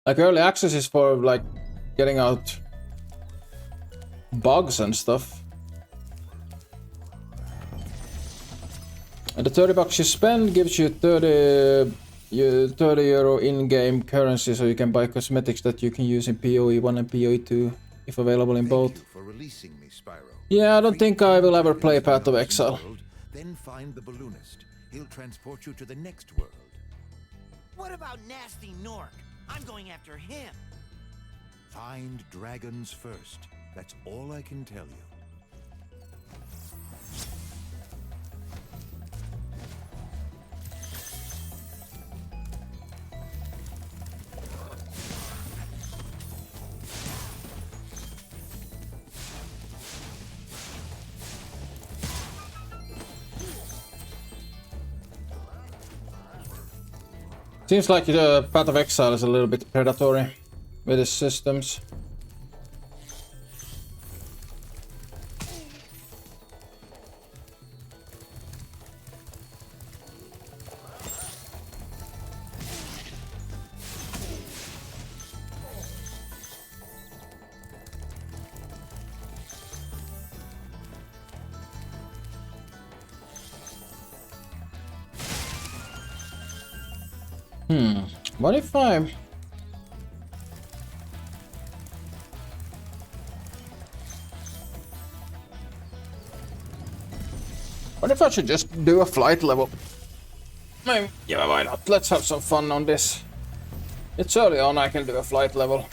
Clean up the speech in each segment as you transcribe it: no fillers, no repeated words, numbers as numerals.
Like early access is for like getting out bugs and stuff. And the 30 bucks you spend gives you 30 euro in-game currency, so you can buy cosmetics that you can use in PoE 1 and PoE 2 if available in both. Thank you for releasing me, Spyro. Yeah, I don't think I will ever play Path of Exile. Then find the balloonist. He'll transport you to the next world. What about nasty Nork? I'm going after him. Find dragons first. That's all I can tell you. Seems like the Path of Exile is a little bit predatory with its systems. What if I... What if I should just do a flight level? Yeah, why not? Let's have some fun on this. It's early on, I can do a flight level.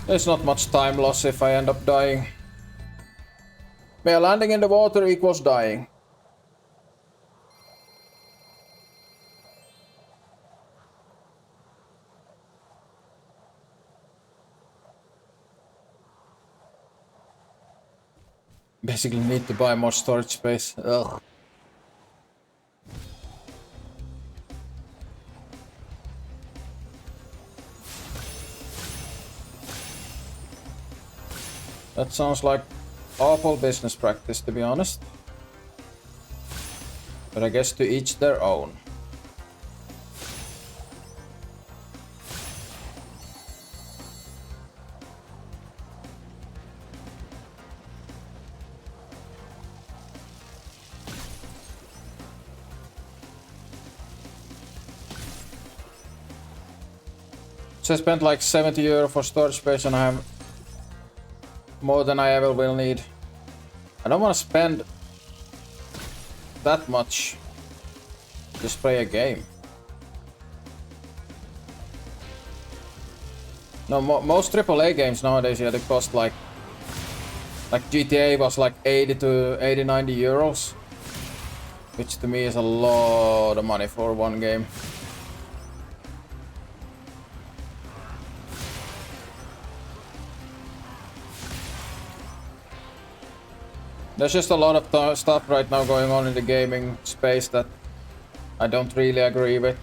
There's not much time loss if I end up dying. Yeah, landing in the water equals dying. Basically need to buy more storage space. Ugh. That sounds like awful business practice, to be honest. But I guess to each their own. So I spent like 70 euro for storage space and I have more than I ever will need. I don't want to spend that much to just play a game. No, most AAA games nowadays, yeah, they cost like GTA was like 80 to 90 euros, which to me is a lot of money for one game. There's just a lot of stuff right now going on in the gaming space that I don't really agree with.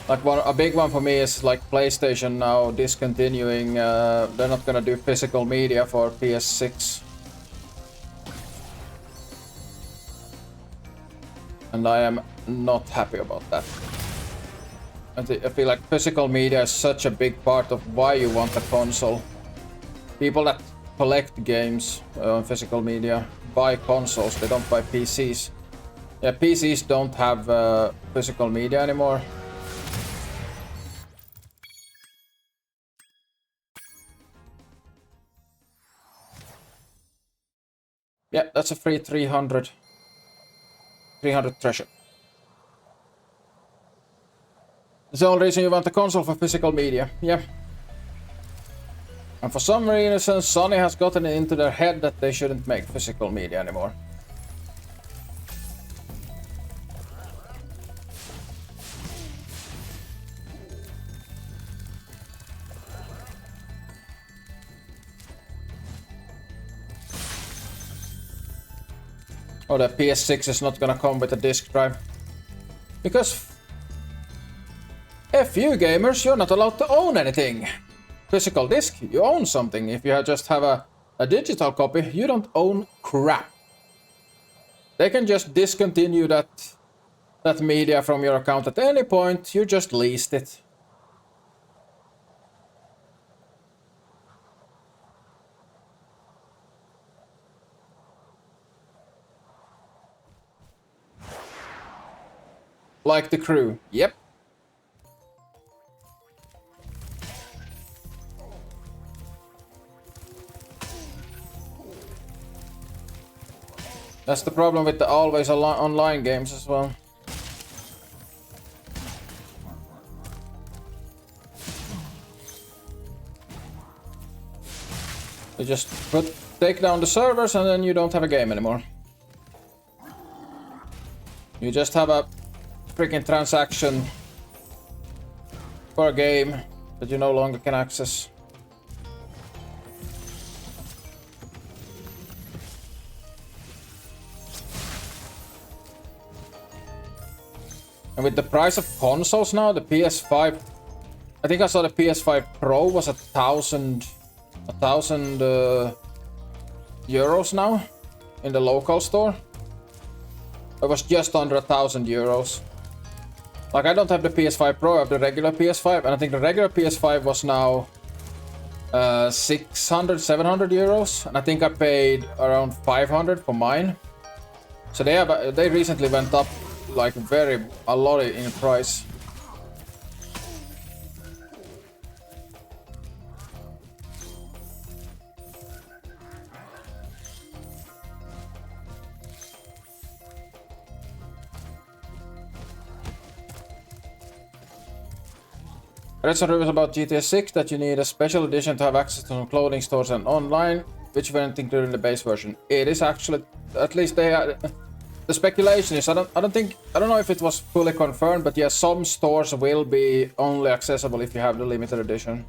Like a big one for me is like PlayStation now discontinuing, they're not gonna do physical media for PS6. And I am not happy about that. I feel like physical media is such a big part of why you want a console. People that collect games on physical media buy consoles, they don't buy PCs. Yeah, PCs don't have physical media anymore. Yeah, that's a free 300 treasure. That's the only reason you want a console for physical media, yeah. And for some reason, Sony has gotten it into their head that they shouldn't make physical media anymore. Oh, the PS6 is not gonna come with a disc drive. Because F you gamers, you're not allowed to own anything. Physical disc, you own something. If you just have a digital copy, you don't own crap. They can just discontinue that that media from your account at any point, you just leased it. Like the crew. Yep. That's the problem with the always online games as well. You just take down the servers and then you don't have a game anymore. You just have a freaking transaction for a game that you no longer can access. And with the price of consoles now, the PS5, I think I saw the PS5 Pro was €1,000 now in the local store. It was just under €1,000. Like, I don't have the PS5 Pro, I have the regular PS5, and I think the regular PS5 was now 600, 700 euros, and I think I paid around 500 for mine. So they recently went up like a lot in price. I read some reviews about GTA 6 that you need a special edition to have access to some clothing stores and online, which weren't included in the base version. It is actually, at least they are. The speculation is, I don't know if it was fully confirmed, but yeah, some stores will be only accessible if you have the limited edition.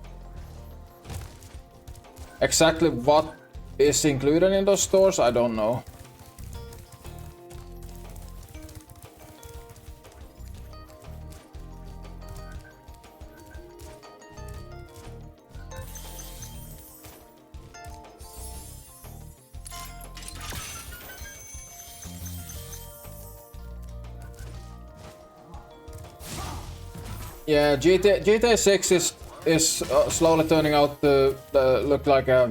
Exactly what is included in those stores, I don't know. Yeah, GTA 6 is slowly turning out to look like a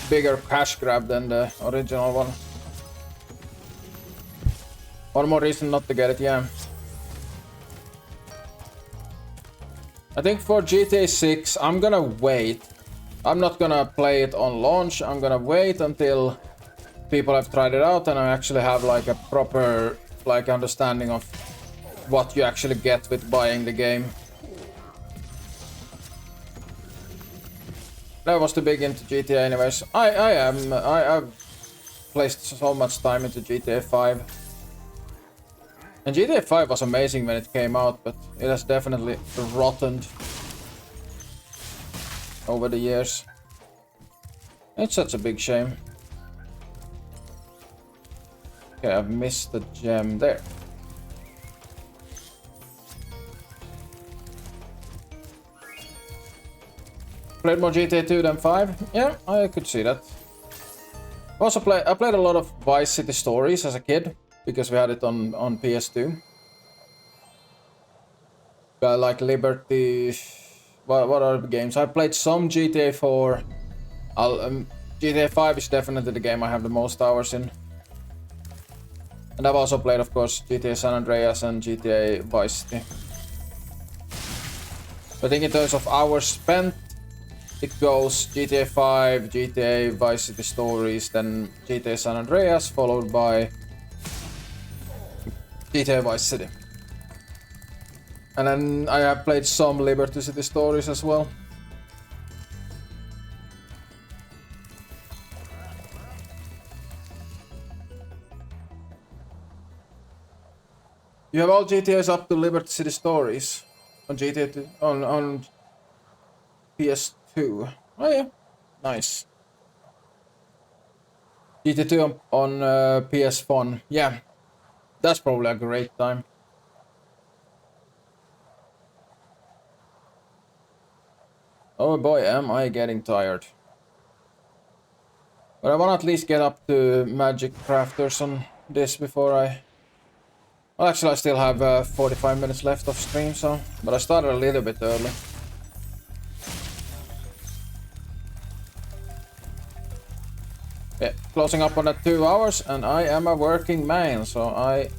bigger cash grab than the original one. One more reason not to get it, yeah. I think for GTA 6, I'm gonna wait. I'm not gonna play it on launch. I'm gonna wait until people have tried it out and I actually have like a proper like understanding of what you actually get with buying the game. I was too big into GTA anyways. I've placed so much time into GTA 5. And GTA 5 was amazing when it came out, but it has definitely rotted over the years. It's such a big shame. Okay, I've missed the gem there. Played more GTA 2 than 5? Yeah, I could see that. Also I played a lot of Vice City Stories as a kid, because we had it on PS2. Like Liberty... What are the games? I played some GTA 4. GTA 5 is definitely the game I have the most hours in. And I've also played, of course, GTA San Andreas and GTA Vice City. I think in terms of hours spent, it goes GTA 5, GTA Vice City Stories, then GTA San Andreas, followed by GTA Vice City. And then I have played some Liberty City Stories as well. You have all GTAs up to Liberty City Stories on GTA 2, on PS2. Oh yeah, nice. GTA 2 on PS1. Yeah, that's probably a great time. Oh boy, am I getting tired. But I wanna at least get up to Magic Crafters on this before I Well, actually, I still have 45 minutes left of stream, so... But I started a little bit early. Yeah, closing up on the 2 hours, and I am a working man, so I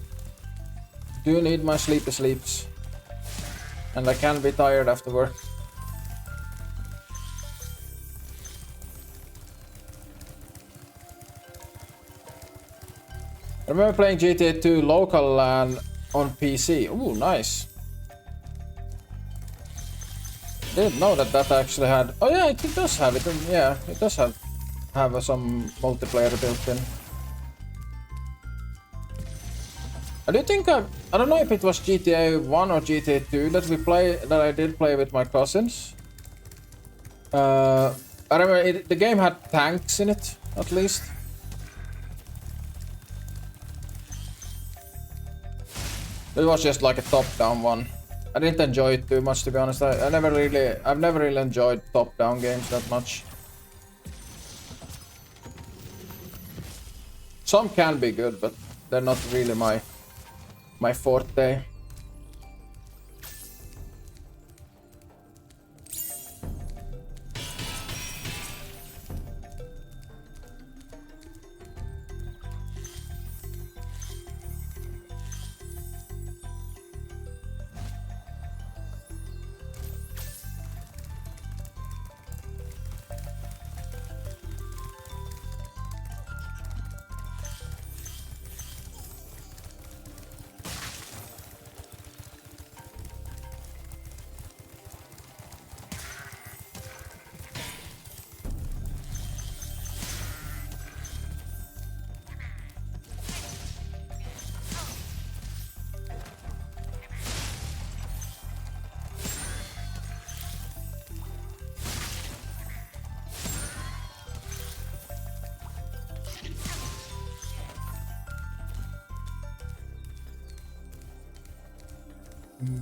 do need my sleepy sleeps. And I can be tired after work. I remember playing GTA 2 local and on PC. Ooh, nice. Didn't know that that actually had... Oh yeah, it does have it. Yeah, it does have some multiplayer built in. I do think I don't know if it was GTA 1 or GTA 2 that I did play with my cousins. I remember the game had tanks in it, at least. It was just like a top-down one. I didn't enjoy it too much, to be honest. I've never really enjoyed top-down games that much. Some can be good, but they're not really my forte.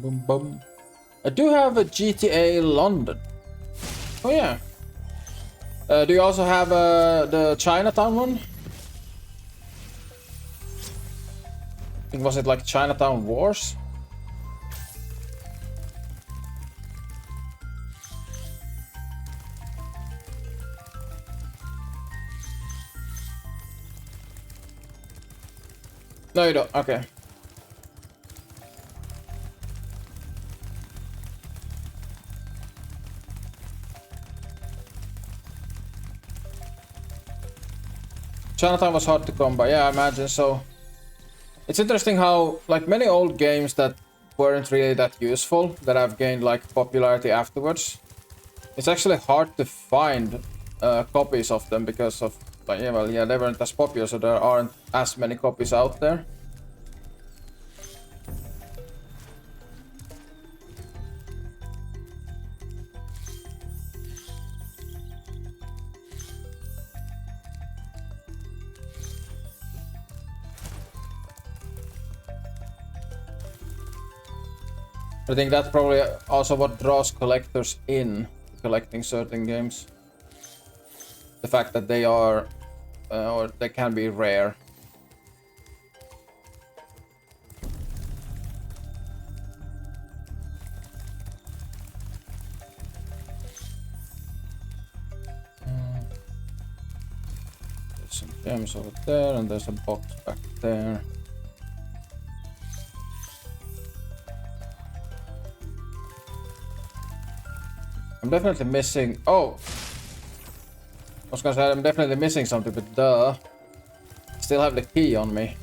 Boom, boom. I do have a GTA London. Oh yeah. Do you also have the Chinatown one? I think was it like Chinatown Wars? No, you don't. Okay. Chinatown was hard to combat. Yeah, I imagine so. It's interesting how, like, many old games that weren't really that useful, that have gained, like, popularity afterwards. It's actually hard to find copies of them because of, like, yeah, well, yeah, they weren't as popular, so there aren't as many copies out there. I think that's probably also what draws collectors in collecting certain games. The fact that they are, or they can be rare. There's some gems over there, and there's a box back there. I'm definitely missing... Oh! I was gonna say I'm definitely missing something, but duh. Still have the key on me.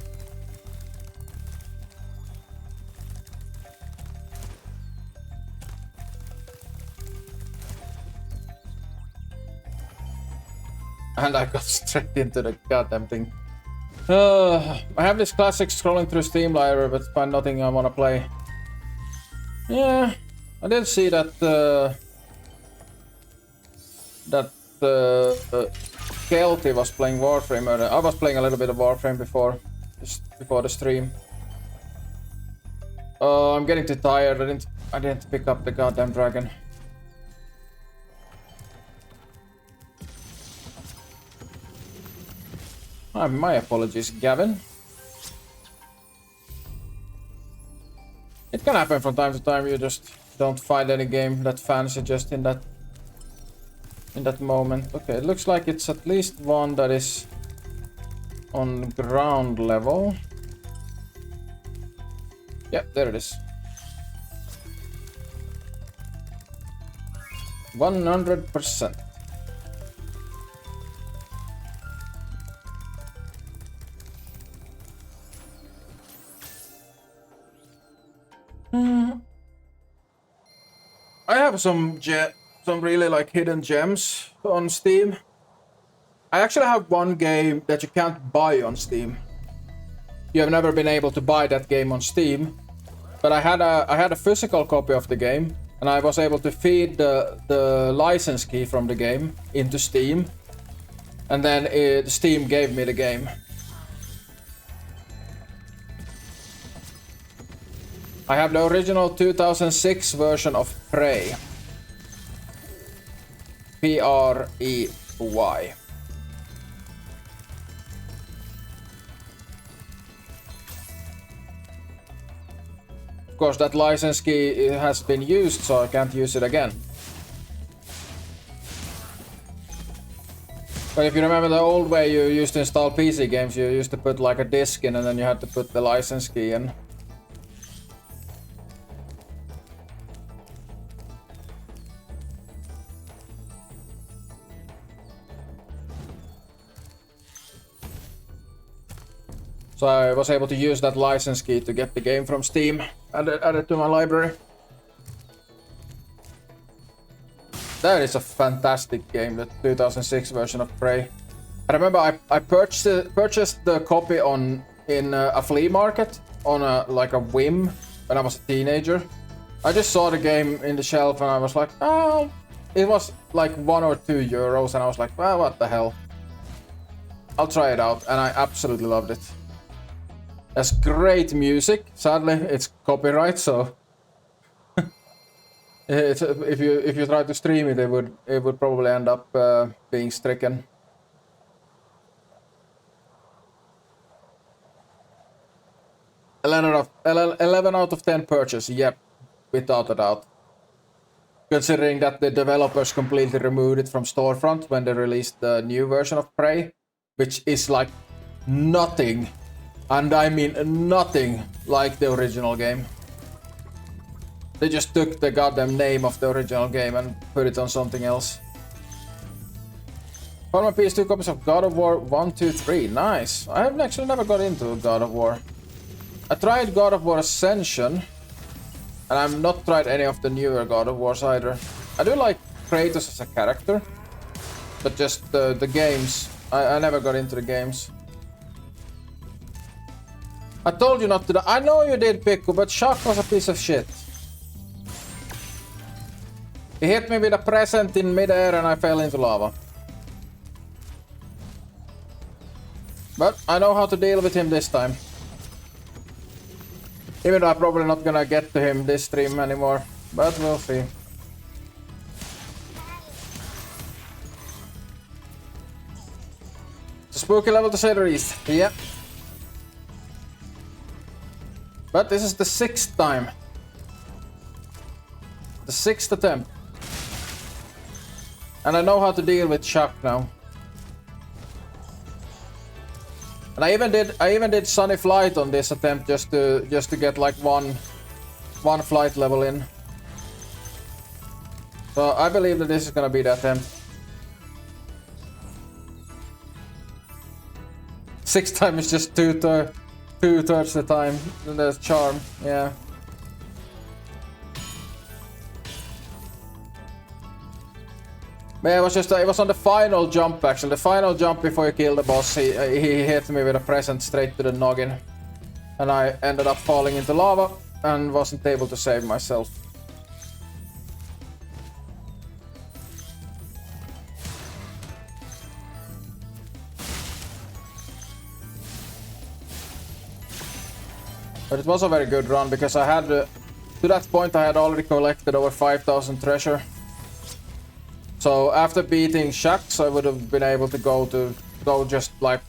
And I got straight into the goddamn thing. I have this classic scrolling through Steam library, but find nothing I wanna play. Yeah, I did see that Kelty was playing Warframe. I was playing a little bit of Warframe before the stream. Oh, I'm getting too tired. I didn't pick up the goddamn dragon. My apologies, Gavin. It can happen from time to time. You just don't find any game that fancy just in that moment. Okay, it looks like it's at least one that is on ground level. Yep, there it is. 100%. I have some really like hidden gems on Steam. I actually have one game that you can't buy on Steam. You have never been able to buy that game on Steam, but I had a physical copy of the game, and I was able to feed the license key from the game into Steam, and then Steam gave me the game. I have the original 2006 version of Prey. Prey. Of course, that license key has been used, so I can't use it again. But if you remember the old way you used to install PC games, you used to put like a disc in and then you had to put the license key in. So I was able to use that license key to get the game from Steam, add it to my library. That is a fantastic game, the 2006 version of Prey. I remember I purchased the copy in a flea market on like a whim when I was a teenager. I just saw the game in the shelf and I was like, oh, it was like €1 or €2 and I was like, well, what the hell. I'll try it out, and I absolutely loved it. There's great music. Sadly, it's copyright, so if you try to stream it, it would probably end up being stricken. Eleven out of 10 purchase. Yep, without a doubt. Considering that the developers completely removed it from storefront when they released the new version of Prey, which is like nothing. And I mean nothing like the original game. They just took the goddamn name of the original game and put it on something else. Found my PS2 copies of God of War 1, 2, 3. Nice. I have actually never got into God of War. I tried God of War Ascension. And I've not tried any of the newer God of Wars either. I do like Kratos as a character. But just the games. I never got into the games. I told you not to. I know you did, Piku, but Shock was a piece of shit. He hit me with a present in midair and I fell into lava. But I know how to deal with him this time. Even though I'm probably not gonna get to him this stream anymore. But we'll see. It's a spooky level to say the least. Yeah. But this is the 6th time. The 6th attempt. And I know how to deal with shock now. And I even did Sunny Flight on this attempt just to get like one flight level in. So I believe that this is gonna be the attempt. 6th time is just two-thirds the time. There's charm, yeah. Man, it was on the final jump actually. The final jump before you kill the boss, he hit me with a present straight to the noggin. And I ended up falling into lava and wasn't able to save myself. But it was a very good run because I had, to that point I had already collected over 5,000 treasure. So after beating Shax, I would have been able to go just like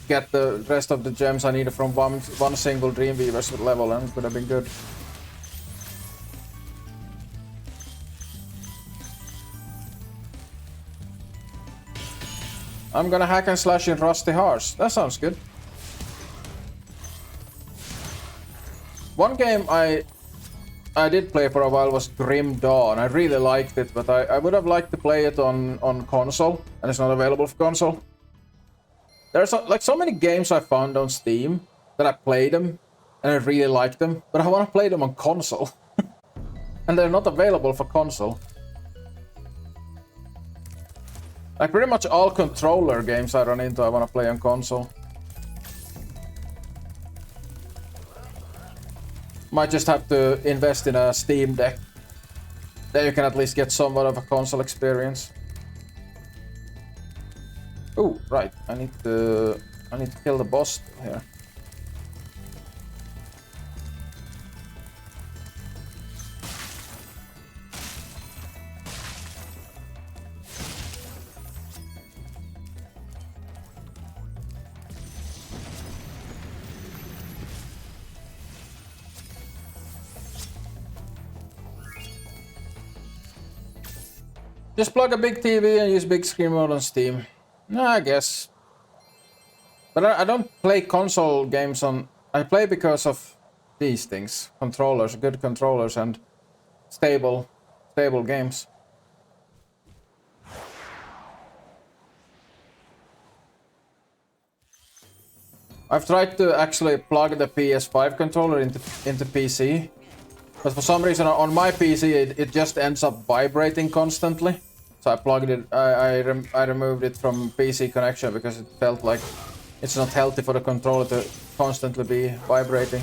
get the rest of the gems I needed from one single Dreamweaver's level, and it would have been good. I'm gonna hack and slash in Rusty Hearts. That sounds good. One game I did play for a while was Grim Dawn. I really liked it, but I would have liked to play it on console, and it's not available for console. There's like so many games I found on Steam that I played them, and I really liked them, but I want to play them on console. And they're not available for console. Like pretty much all controller games I run into I want to play on console. Might just have to invest in a Steam Deck. Then you can at least get somewhat of a console experience. Oh, right. I need to kill the boss here. Just plug a big TV and use big screen mode on Steam. No, I guess. But I don't play console games on... I play because of these things. Controllers, good controllers and stable games. I've tried to actually plug the PS5 controller into PC. But for some reason on my PC it just ends up vibrating constantly. So I plugged it, I removed it from PC connection because it felt like it's not healthy for the controller to constantly be vibrating.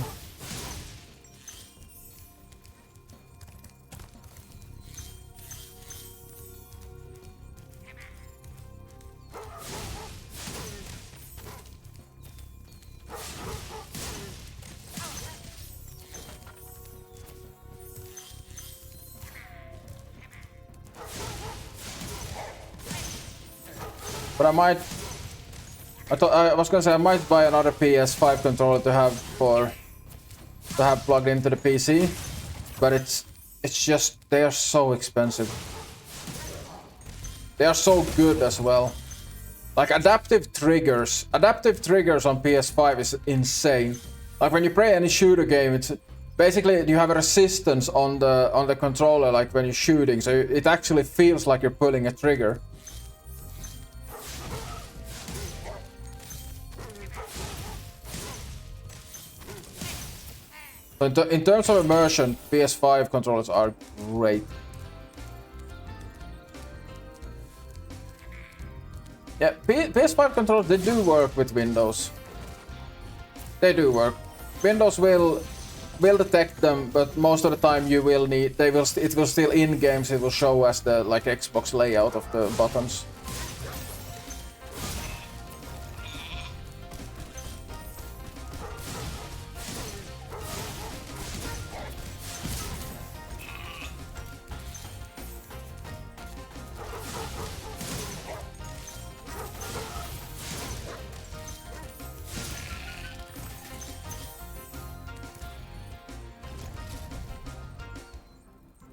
But I was gonna say I might buy another PS5 controller to have plugged into the PC, but it's just they are so expensive. They are so good as well. Like adaptive triggers on PS5 is insane. Like when you play any shooter game, it's basically you have a resistance on the controller, like when you're shooting, so it actually feels like you're pulling a trigger. In terms of immersion, PS5 controllers are great. Yeah, PS5 controllers, they do work with Windows. They do work. Windows will detect them, but most of the time you will need it will still in games it will show as the like Xbox layout of the buttons.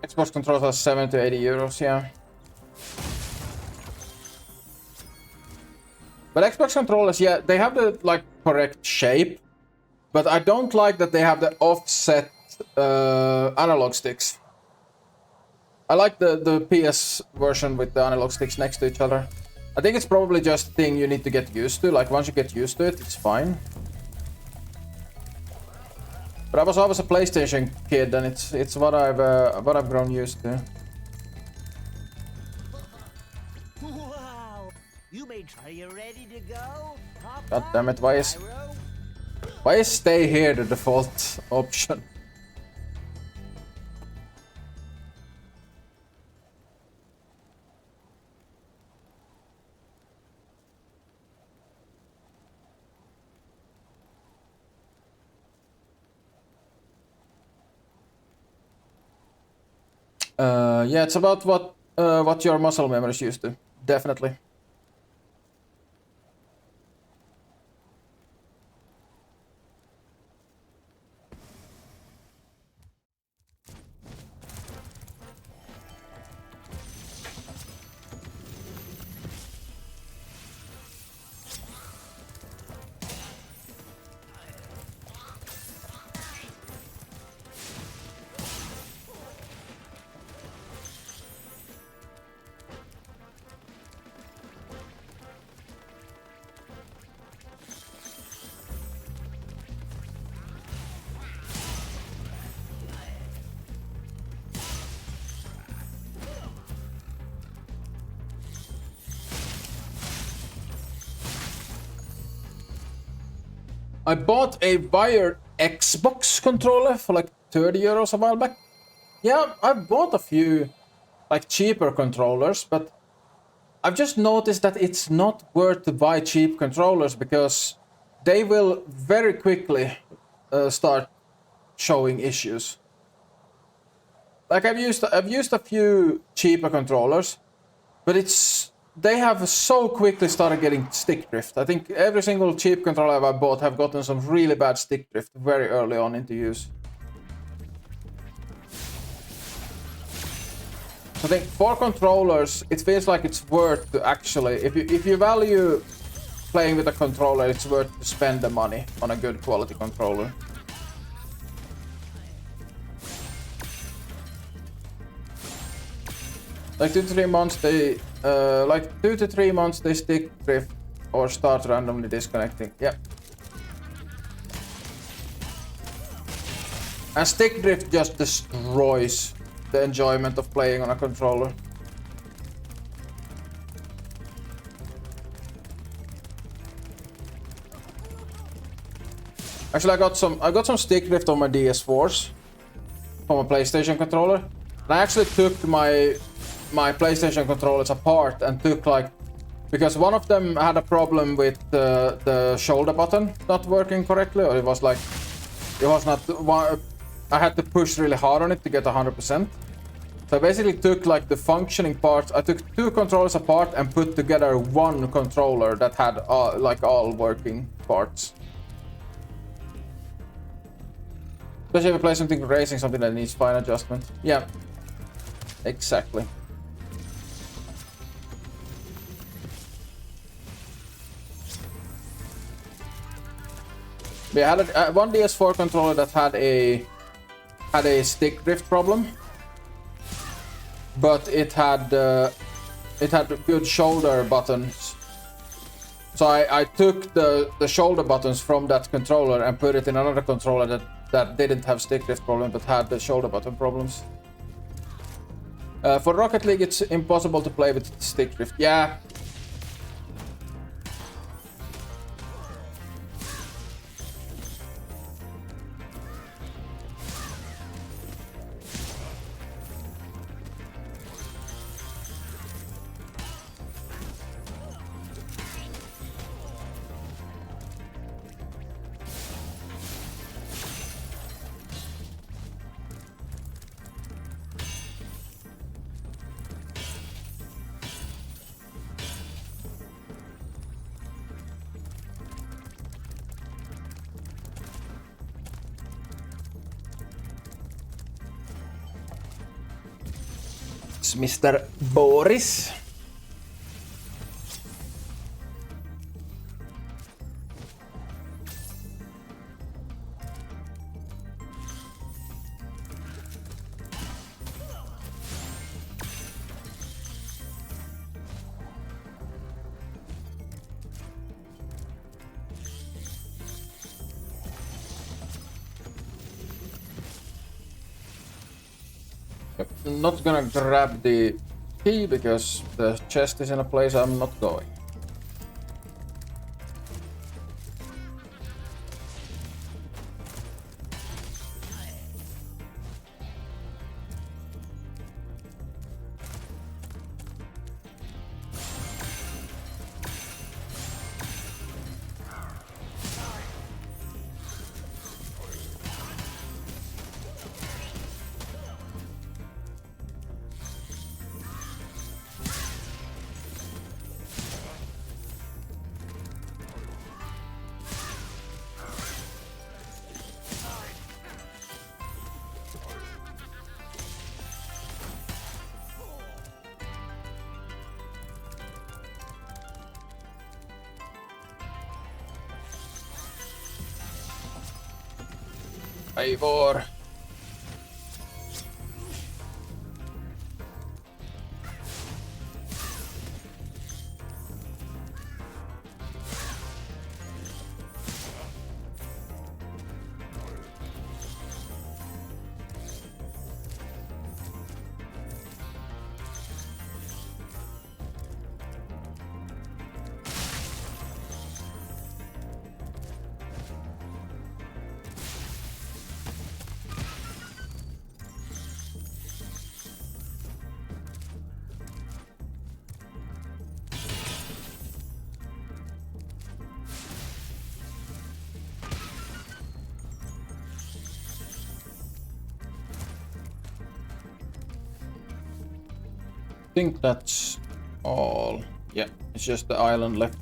Xbox controllers are 70 to 80 euros, yeah. But Xbox controllers, yeah, they have the like correct shape, but I don't like that they have the offset analog sticks. I like the PS version with the analog sticks next to each other. I think it's probably just a thing you need to get used to. Like once you get used to it, it's fine. But I was always a PlayStation kid, and it's what I've grown used to. Wow! You made. Are you ready to go? God damn it! Why is stay here the default option? Yeah, it's about what your muscle memory is used to. Definitely. I bought a wired Xbox controller for like 30 euros a while back. Yeah, I've bought a few like cheaper controllers, but I've just noticed that it's not worth to buy cheap controllers because they will very quickly start showing issues. Like I've used a few cheaper controllers, but they have so quickly started getting stick drift. I think every single cheap controller I've bought have gotten some really bad stick drift very early on into use. I think for controllers, it feels like it's worth to actually, if you value playing with a controller, it's worth to spend the money on a good quality controller. Like 2 to 3 months they like 2 to 3 months they stick drift or start randomly disconnecting. Yeah. And stick drift just destroys the enjoyment of playing on a controller. Actually, I got some stick drift on my DS4s from a PlayStation controller. And I actually took my PlayStation controllers apart and took like, because one of them had a problem with the shoulder button not working correctly, or it was not. I had to push really hard on it to get 100%. So I basically took like the functioning parts. I took 2 controllers apart and put together one controller that had like all working parts. Especially if you play something racing, something that needs fine adjustment. Yeah, exactly. Yeah, I had one DS4 controller that had a stick drift problem, but it had good shoulder buttons. So I took the shoulder buttons from that controller and put it in another controller that didn't have stick drift problem but had the shoulder button problems. For Rocket League, it's impossible to play with stick drift. Yeah. Mr. Boris. I'm not gonna grab the key because the chest is in a place I'm not going. Ivor. think that's all. Yeah, it's just the island left.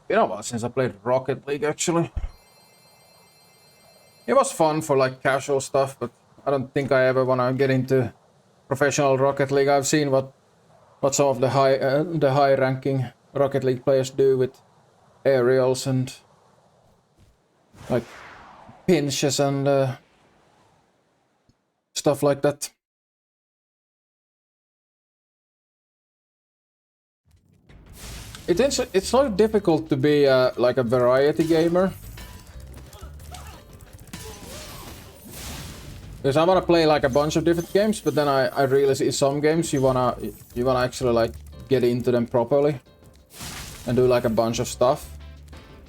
Been a while since I played Rocket League, actually. It was fun for like casual stuff, but I don't think I ever want to get into professional Rocket League. I've seen what some of the high ranking Rocket League players do with aerials and like pinches and stuff like that. It's so difficult to be like a variety gamer. Because I wanna play like a bunch of different games, but then I really see some games you wanna actually like get into them properly and do like a bunch of stuff.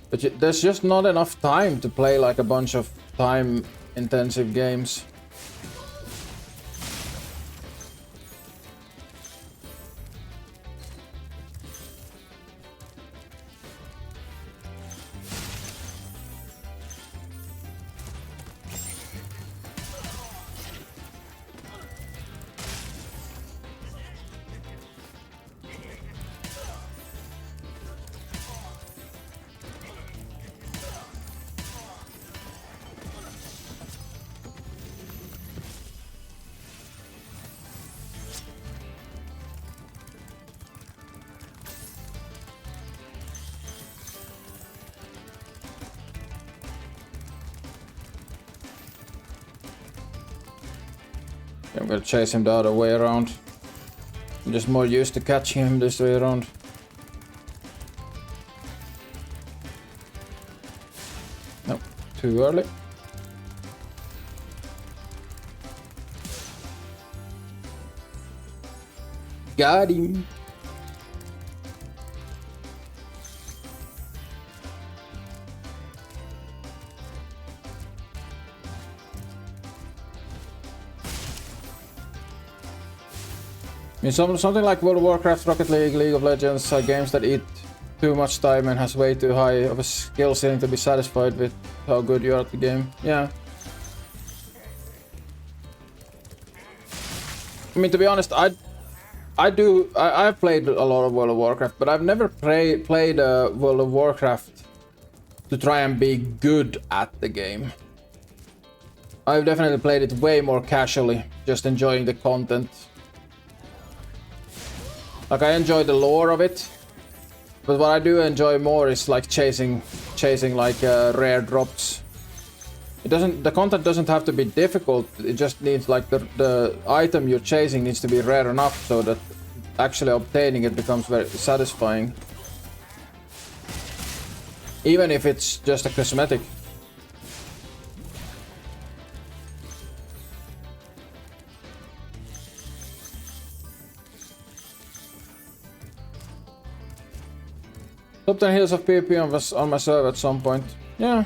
But there's just not enough time to play like a bunch of time-intensive games. I'm gonna chase him the other way around. I'm just more used to catching him this way around. Nope, too early. Got him. I mean, something like World of Warcraft, Rocket League, League of Legends are games that eat too much time and has way too high of a skill ceiling to be satisfied with how good you are at the game. Yeah. I mean, to be honest, I've played a lot of World of Warcraft, but I've never played World of Warcraft to try and be good at the game. I've definitely played it way more casually, just enjoying the content. Like, I enjoy the lore of it, but what I do enjoy more is like chasing like rare drops. The content doesn't have to be difficult. It just needs like the item you're chasing needs to be rare enough so that actually obtaining it becomes very satisfying. Even if it's just a cosmetic. Top 10 heals of PvP on my server at some point. Yeah.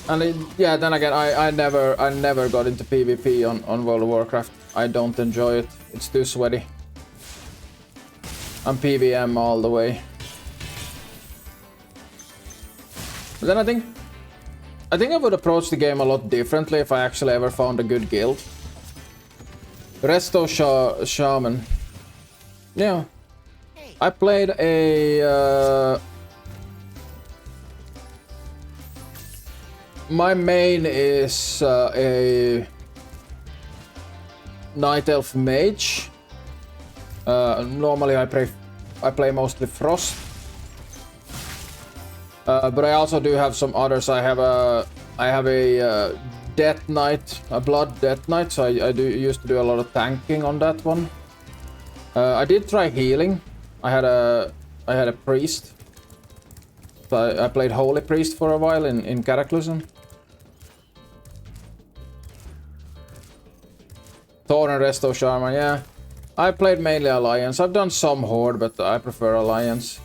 And yeah, then again, I never got into PvP on World of Warcraft. I don't enjoy it. It's too sweaty. I'm PvM all the way. But then I think I would approach the game a lot differently if I actually ever found a good guild. Resto Shaman. Yeah. I played a... my main is a Night Elf Mage. Normally I play mostly Frost. But I also do have some others. I have a Death Knight, a Blood Death Knight, so I used to do a lot of tanking on that one. I did try healing. I had a priest. So I played Holy Priest for a while in Cataclysm. Thorn and Resto Shaman, yeah. I played mainly Alliance. I've done some Horde, but I prefer Alliance.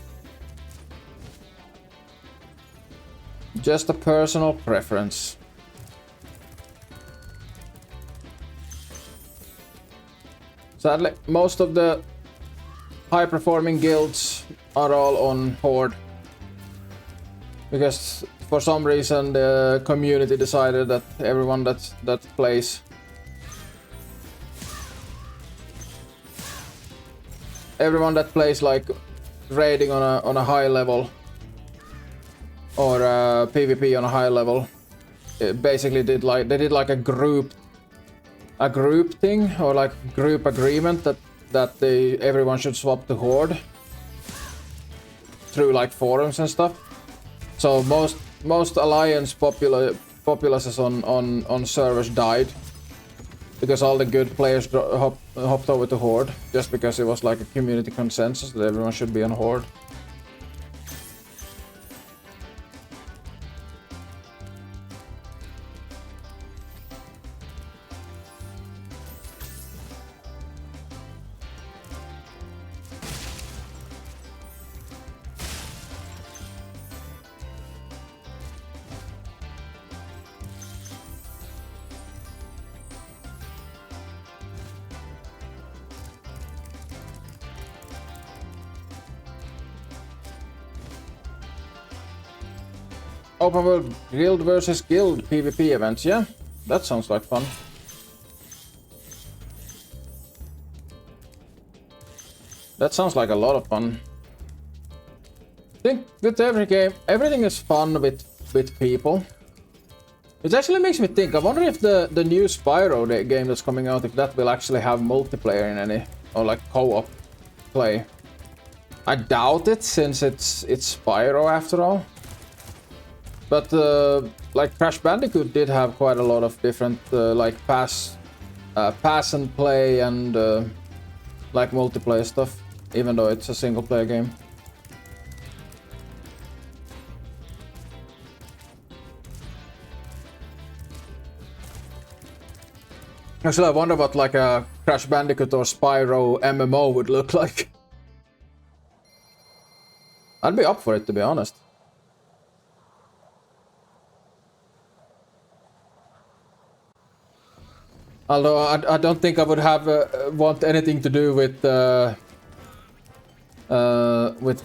Just a personal preference. Sadly, most of the high-performing guilds are all on Horde. Because for some reason the community decided that everyone that plays like raiding on a high level or PvP on a high level, it basically did like a group thing or like group agreement that everyone should swap to Horde through like forums and stuff. So most Alliance populaces on servers died because all the good players hopped over to Horde just because it was like a community consensus that everyone should be on Horde. Open world guild versus guild PvP events, yeah? That sounds like fun. That sounds like a lot of fun. I think with every game, everything is fun with people. It actually makes me think, I wonder if the new Spyro game that's coming out, if that will actually have multiplayer in any, or like co-op play. I doubt it, since it's Spyro after all. But like Crash Bandicoot did have quite a lot of different like pass and play and like multiplayer stuff, even though it's a single player game. Actually, I wonder what like a Crash Bandicoot or Spyro MMO would look like. I'd be up for it, to be honest. Although I don't think I would have want anything to do with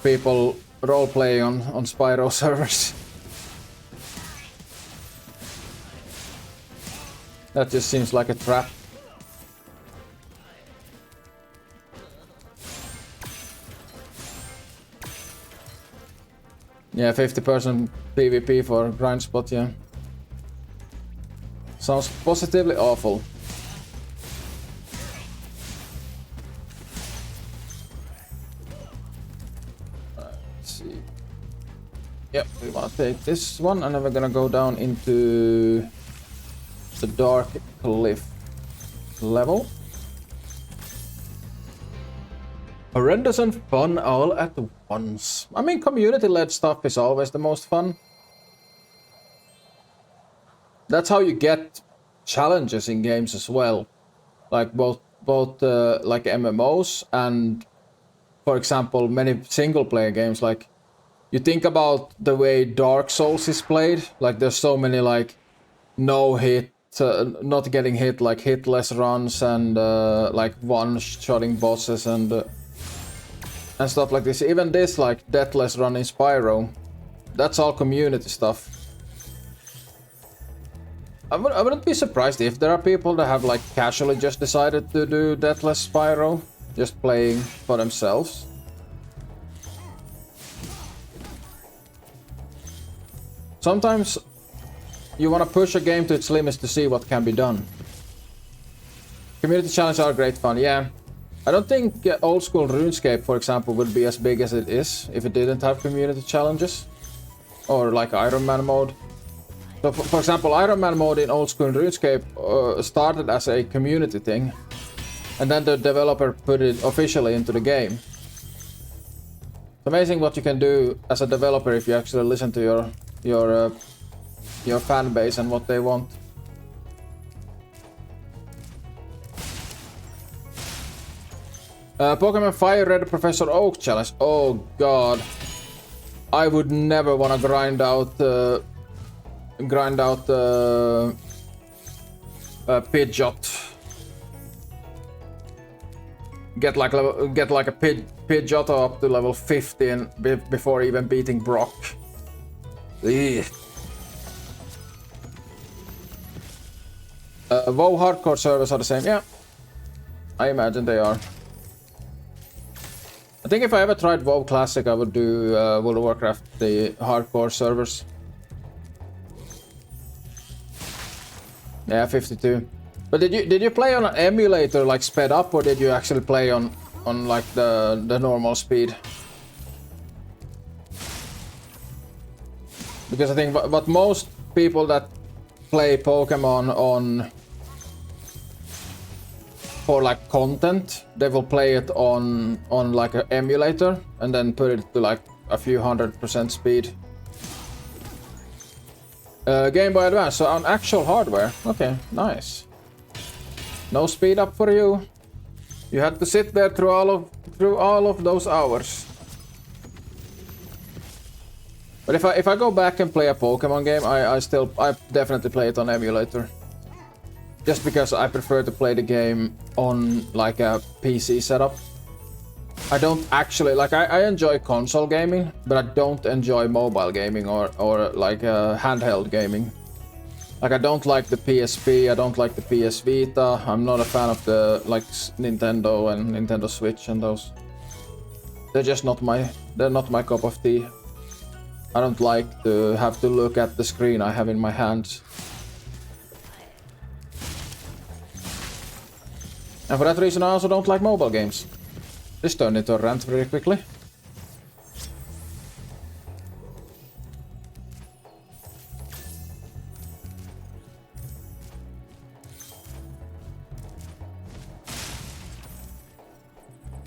people role-playing on Spyro servers. That just seems like a trap. Yeah, 50% PvP for grind spot, yeah. Sounds positively awful. Yep, we want to take this one, and then we're gonna go down into the Dark Cliff level. Horrendous and fun all at once. I mean, community-led stuff is always the most fun. That's how you get challenges in games as well. Like both like MMOs and, for example, many single-player games. Like, you think about the way Dark Souls is played. Like, there's so many like no-hit, not getting hit, like hitless runs and like one-shotting bosses and stuff like this. Even this like Deathless run in Spyro, that's all community stuff. I wouldn't be surprised if there are people that have like casually just decided to do Deathless Spyro, just playing for themselves. Sometimes you want to push a game to its limits to see what can be done. Community challenges are great fun, yeah. I don't think old school RuneScape, for example, would be as big as it is if it didn't have community challenges. Or like Iron Man mode. So for example, Iron Man mode in old school RuneScape started as a community thing. and then the developer put it officially into the game. It's amazing what you can do as a developer if you actually listen to your fan base and what they want. Pokemon Fire Red Professor Oak challenge. Oh god, I would never want to grind out Pidgeot. Get like a Pidgeotto up to level 15 before even beating Brock. Ugh. WoW hardcore servers are the same. Yeah, I imagine they are. I think if I ever tried WoW Classic, I would do World of Warcraft, the hardcore servers. Yeah, 52. But did you play on an emulator like sped up, or did you actually play on like the normal speed? Because I think but most people that play Pokemon on for like content, they will play it on like an emulator and then put it to like a few 100% speed. Game Boy Advance, so on actual hardware. Okay, nice. No speed up for you. You had to sit there through all of those hours. But if I go back and play a Pokemon game, I definitely play it on emulator. Just because I prefer to play the game on like a PC setup. I don't actually like I enjoy console gaming, but I don't enjoy mobile gaming or like handheld gaming. Like I don't like the PSP, I don't like the PS Vita. I'm not a fan of the like Nintendo and Nintendo Switch and those. They're just not my cup of tea. I don't like to have to look at the screen I have in my hands. And for that reason I also don't like mobile games. This turned into a rant very quickly.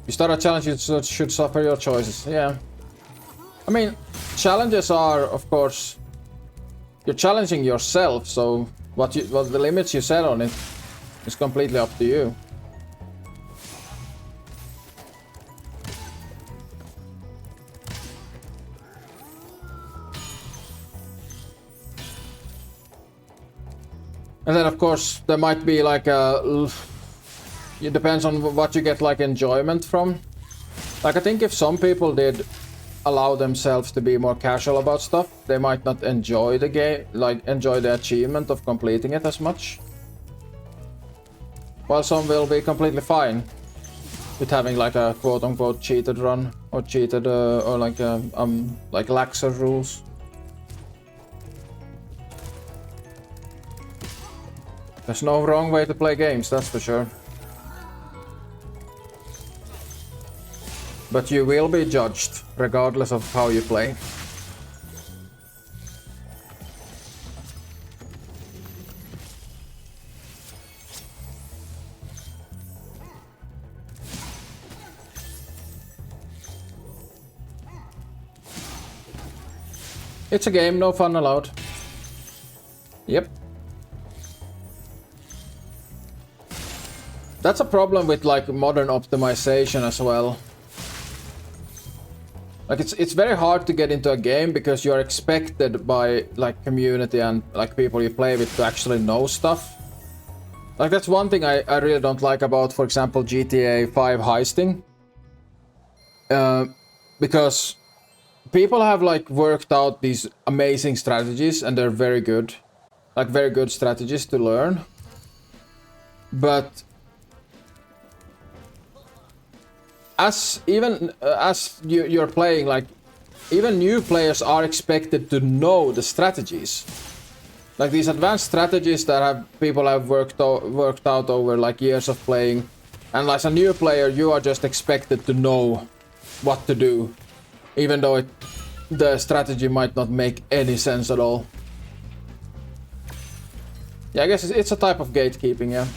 You start a challenge, you should suffer your choices. Yeah. I mean, challenges are, of course, you're challenging yourself, so what the limits you set on it is completely up to you. And then of course there might be like a... It depends on what you get like enjoyment from. Like I think if some people did allow themselves to be more casual about stuff, they might not enjoy the game, like enjoy the achievement of completing it as much. While some will be completely fine with having like a quote-unquote cheated run or cheated or like laxer rules. There's no wrong way to play games, that's for sure. But you will be judged, regardless of how you play. It's a game, no fun allowed. Yep. That's a problem with like modern optimization as well. Like it's very hard to get into a game because you're expected by like community and like people you play with to actually know stuff. Like that's one thing I really don't like about, for example, GTA 5 heisting. Because people have like worked out these amazing strategies and they're very good. Like very good strategies to learn. But as you're playing, like even new players are expected to know the strategies, like these advanced strategies that people have worked out over like years of playing, and as a new player you are just expected to know what to do, even though the strategy might not make any sense at all. Yeah, I guess it's a type of gatekeeping, yeah.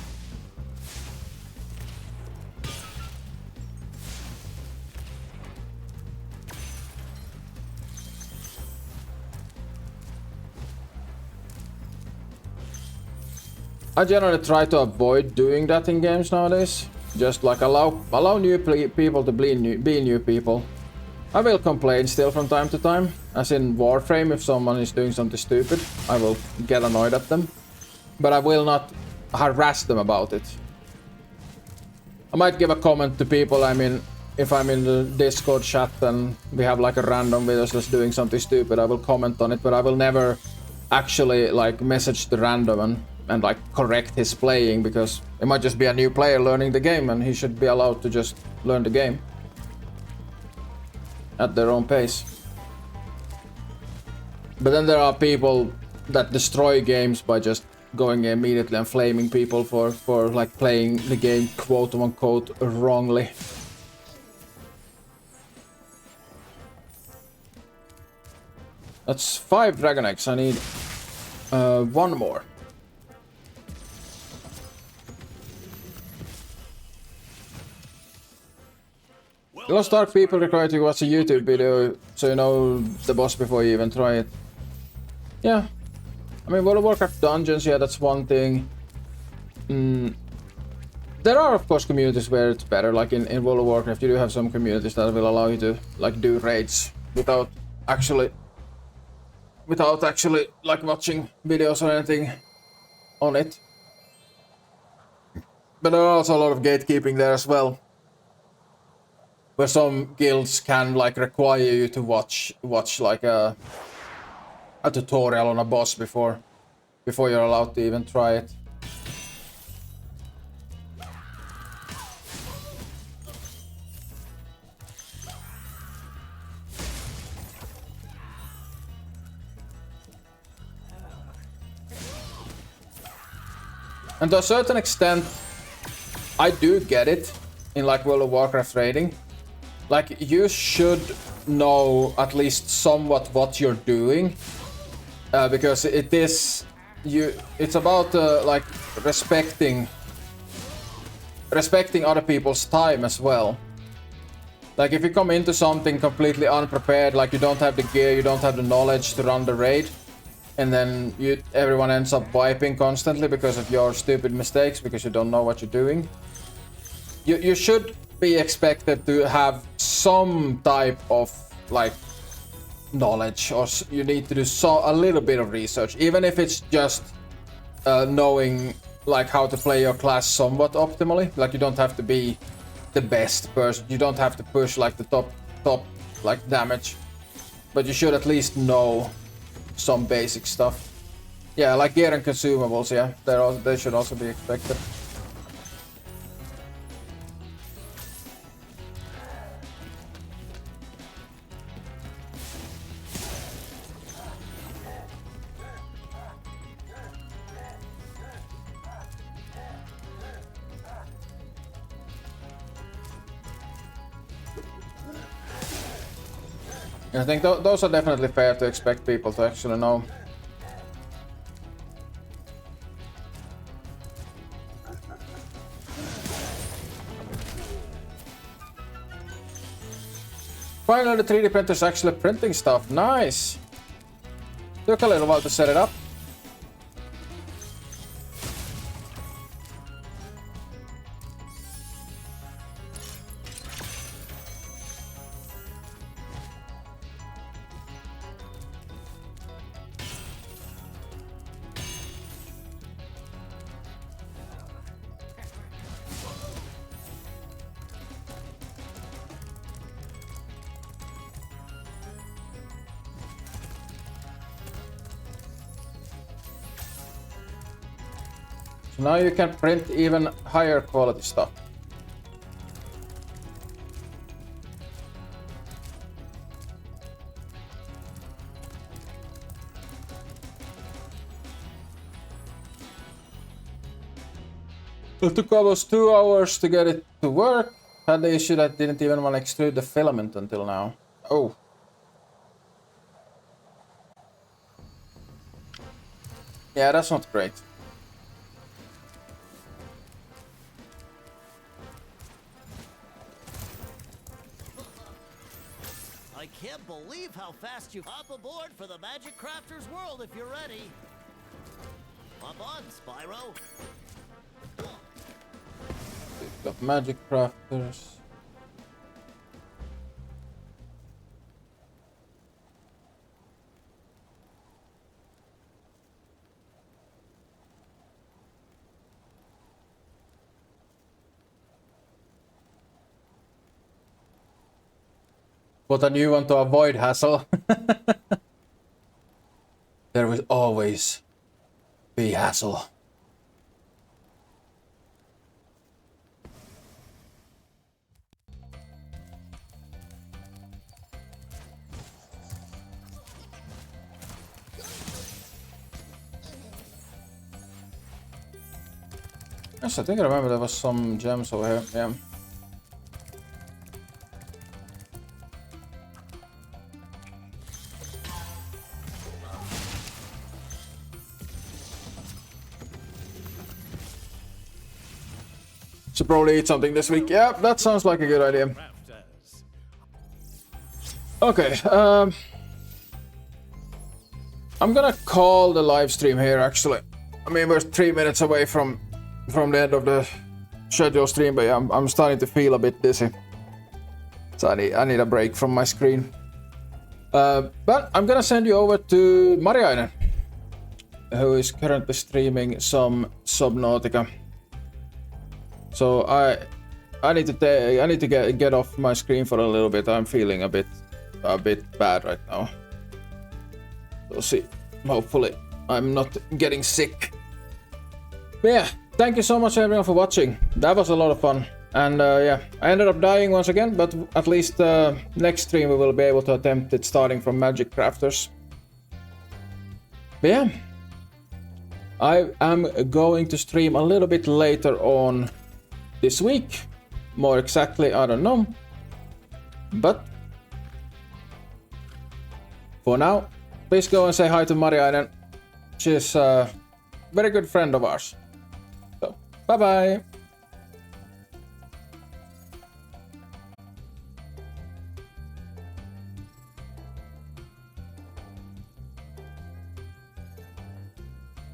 I generally try to avoid doing that in games nowadays. Just like allow new people to be new people. I will complain still from time to time, as in Warframe. If someone is doing something stupid, I will get annoyed at them, but I will not harass them about it. I might give a comment to people. I mean, if I'm in the Discord chat and we have like a random video that's doing something stupid, I will comment on it, but I will never actually like message the random and like correct his playing, because it might just be a new player learning the game and he should be allowed to just learn the game at their own pace. But then there are people that destroy games by just going immediately and flaming people for like playing the game quote unquote wrongly. That's 5 dragon eggs. I need 1 more. Lost Ark people require to watch a YouTube video so you know the boss before you even try it. Yeah. I mean, World of Warcraft dungeons, yeah, that's one thing. There are, of course, communities where it's better. Like in World of Warcraft, you do have some communities that will allow you to like do raids without actually like watching videos or anything on it. But there are also a lot of gatekeeping there as well, where some guilds can like require you to watch like a tutorial on a boss before you're allowed to even try it. And to a certain extent, I do get it in like World of Warcraft raiding. Like, you should know at least somewhat what you're doing, because it's about like respecting other people's time as well. Like, if you come into something completely unprepared, like you don't have the gear, you don't have the knowledge to run the raid, and then everyone ends up wiping constantly because of your stupid mistakes, because you don't know what you're doing. You should be expected to have some type of like knowledge, or you need to do a little bit of research, even if it's just knowing like how to play your class somewhat optimally. Like, you don't have to be the best person, you don't have to push like the top like damage, but you should at least know some basic stuff. Yeah, like gear and consumables, yeah, they should also be expected. I think those are definitely fair to expect people to actually know. Finally, the 3D printer's actually printing stuff. Nice! Took a little while to set it up. So now you can print even higher quality stuff. It took almost 2 hours to get it to work. Had the issue that didn't even want to extrude the filament until now. Oh. Yeah, that's not great. I can't believe how fast you hop aboard for the Magic Crafter's world if you're ready. Hop fun, Spyro. We've got magic crafters. But a new one to avoid hassle. There will always be hassle. Yes, I think I remember there was some gems over here. Yeah. Should probably eat something this week. Yeah, that sounds like a good idea. Okay, I'm gonna call the live stream here actually. I mean, we're 3 minutes away from the end of the scheduled stream, but yeah, I'm starting to feel a bit dizzy. So I need a break from my screen. But I'm gonna send you over to Mariainen, who is currently streaming some Subnautica. So I need to get off my screen for a little bit. I'm feeling a bit bad right now. We'll see. Hopefully I'm not getting sick. But yeah, thank you so much everyone for watching. That was a lot of fun. And yeah, I ended up dying once again, but at least next stream we will be able to attempt it starting from Magic Crafters. But yeah, I am going to stream a little bit later on this week. More exactly, I don't know. But for now, please go and say hi to Mariainen. She's a very good friend of ours. So, bye bye!